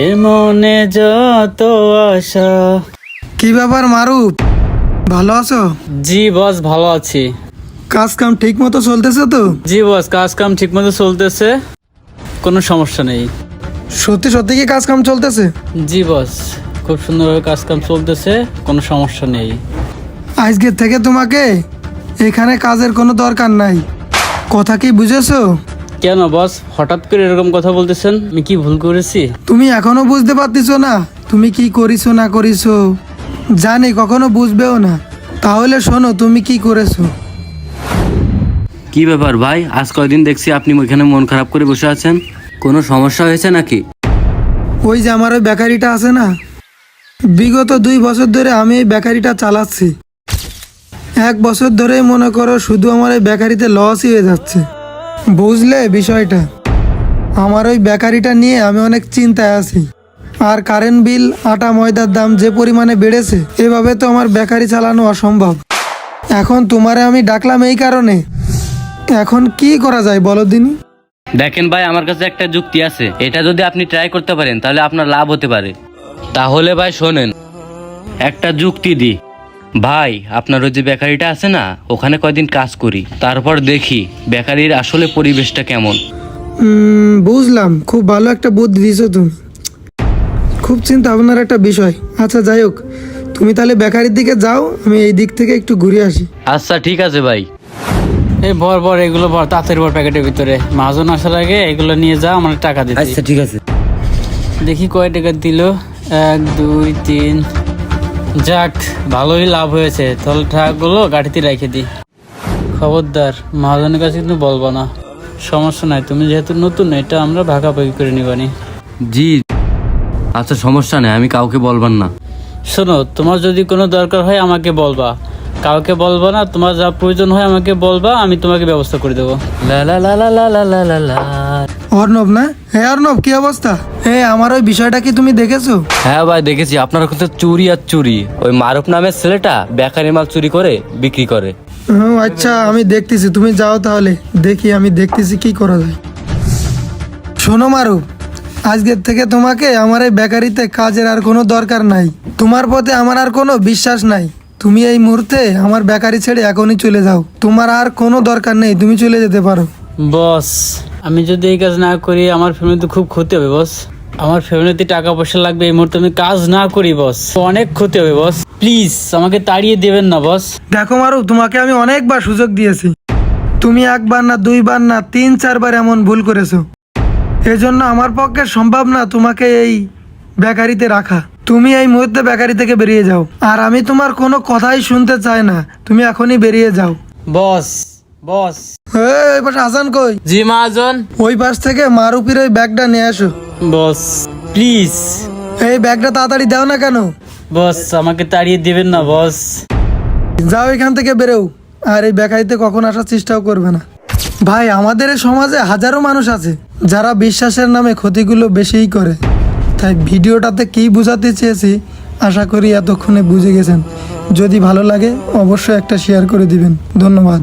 এ মনে যত আশা। কি ব্যাপার মারুফ, ভালো আছো? জি বস, ভালো আছি। কাজ কাম ঠিক মতো চলতেছে তো? জি বস, কাজ কাম ঠিক মতো চলতেছে, কোনো সমস্যা নেই। সত্যি সত্যি কি কাজ কাম চলতেছে? জি বস, খুব সুন্দরভাবে কাজ কাম চলতেছে, কোনো সমস্যা নেই। আজকের থেকে তোমাকে এখানে কাজের কোনো দরকার নাই, কথা কি বুঝেছো? কেন বস, হঠাৎ করে এরকম কথা বলতেছেন? আমি কি ভুল করেছি? তুমি এখনো বুঝতে পারতেছো না তুমি কি করিছো না করিছো? জানি কখনো বুঝবেও না। তাহলে শোনো তুমি কি করেছো। কি ব্যাপার ভাই, আজ কয়দিন দেখছি আপনি ওইখানে মন খারাপ করে বসে আছেন, কোনো সমস্যা হয়েছে নাকি? ওই যে আমার ওই বেকারিটা আছে না, বিগত 2 বছর ধরে আমি এই বেকারিটা চালাচ্ছি। 1 বছর ধরেই মনে করো শুধু আমার এই বেকারিতে লসই হয়ে যাচ্ছে। বুঝলে বিষয়টা? আমার ওই বেকারিটা নিয়ে আমি অনেক চিন্তায় আছি। আর কারেন্ট বিল, আটা ময়দার দাম যে পরিমাণে বেড়েছে, এভাবে তো আমার বেকারি চালানো অসম্ভব। এখন তোমারে আমি ডাকলাম এই কারণে, এখন কি করা যায় বলো দিনি? দেখেন ভাই, আমার কাছে একটা যুক্তি আছে, এটা যদি আপনি ট্রাই করতে পারেন তাহলে আপনার লাভ হতে পারে। তাহলে ভাই শোনেন, একটা যুক্তি দি ভাই, আপনার ওই যে বেকারিটা আছে না, ওখানে কয়দিন কাজ করি, তারপর দেখি বেকারির আসলে পরিবেশটা কেমন। বুঝলাম, খুব ভালো একটা বুদ্ধি দিছো তুমি, খুব চিন্তা ভাবনার একটা বিষয়। আচ্ছা যাই হোক, তুমি তাহলে বেকারির দিকে যাও, আমি এই দিক থেকে একটু ঘুরে আসি। আচ্ছা ঠিক আছে ভাই। এই ভর ভর এগুলো ভর, তাড়াতাড়ি ভর প্যাকেটের ভিতরে। মহাজন আসার আগে এগুলো নিয়ে যা, আমার টাকা দিতে। আচ্ছা ঠিক আছে। দেখি কয় টাকা দিল। 1 2 3, যাক ভালোই লাভ হয়েছে। তাহলে টাকাগুলো গাড়িতে রেখে দিই। খবরদার মহাজনের কাছে কিন্তু বলবো না। সমস্যা নাই, তুমি যেহেতু নতুন, এটা আমরা ভাগাভাগি করে নিবানি। জি আচ্ছা, সমস্যা নেই, আমি কাউকে বলবার না। শোনো, তোমার যদি কোনো দরকার হয় আমাকে বলবা, কাউকে বলবা না। তোমার যা প্রয়োজন হয় আমাকে বলবা, আমি তোমাকে ব্যবস্থা করে দেবো। লা লা লা লা লা লা লা লা। অর্ণব না? হ্যাঁ অর্ণব, কি অবস্থা? হ্যাঁ, আমার ওই বিষয়টা কি তুমি দেখেছো? হ্যাঁ ভাই দেখেছি, আপনার কাছে চুরি আর চুরি। ওই মারুফ নামের ছেলেটা বেকারি মাল চুরি করে বিক্রি করে। আচ্ছা আমি দেখতেছি, তুমি যাও তাহলে, দেখি আমি দেখতেছি কি করা যায়। শোনো মারুফ, আজকের থেকে তোমাকে আমার এই বেকারিতে কাজের আর কোনো দরকার নাই। তোমার প্রতি আমার আর কোনো বিশ্বাস নাই। তুমি এই মুহূর্তে আমার বেকারি ছেড়ে এখনই চলে যাও, তোমার আর কোনো দরকার নেই, তুমি চলে যেতে পারো। বস, আমি যদি এই কাজ না করি আমার ফ্যামিলিতে খুব ক্ষতি হবে বস। আমার ফ্যামিলিতে টাকা পয়সা লাগবে, এই মুহূর্তে আমি কাজ না করি বস, অনেক ক্ষতি হবে বস। প্লিজ আমাকে তাড়িয়ে দেবেন না বস। দেখো মারুফ, তোমাকে আমি অনেকবার সুযোগ দিয়েছি, তুমি 1 বার না 2 বার না 3 4 বার এমন ভুল করেছো। এজন্য আমার পক্ষে সম্ভব না তোমাকে এই বেকারিতে রাখা। তুমি এই মুহূর্তে বেকারি থেকে বেরিয়ে যাও, আর আমি তোমার কোনো কথাই শুনতে চাই না, তুমি এখনই বেরিয়ে যাও। বস বস। এই পাশে হাসান কই? জি মহাজন। ওই পাশ থেকে মারুফির ওই ব্যাগটা নিয়ে আসো। বস প্লিজ। এই ব্যাগটা তাড়াতাড়ি দাও না কেন? বস আমাকে তাড়িয়ে দিবেন না বস। যাও এখান থেকে বেরোও, আর এই বেকারিতে কখন আসার চেষ্টাও করবে না। ভাই, আমাদের এই সমাজে হাজারো মানুষ আছে যারা বিশ্বাসের নামে ক্ষতিগুলো বেশিই করে। তাই ভিডিওটাতে কী বোঝাতে চেয়েছি আশা করি এতক্ষণে বুঝে গেছেন। যদি ভালো লাগে অবশ্যই একটা শেয়ার করে দিবেন। ধন্যবাদ।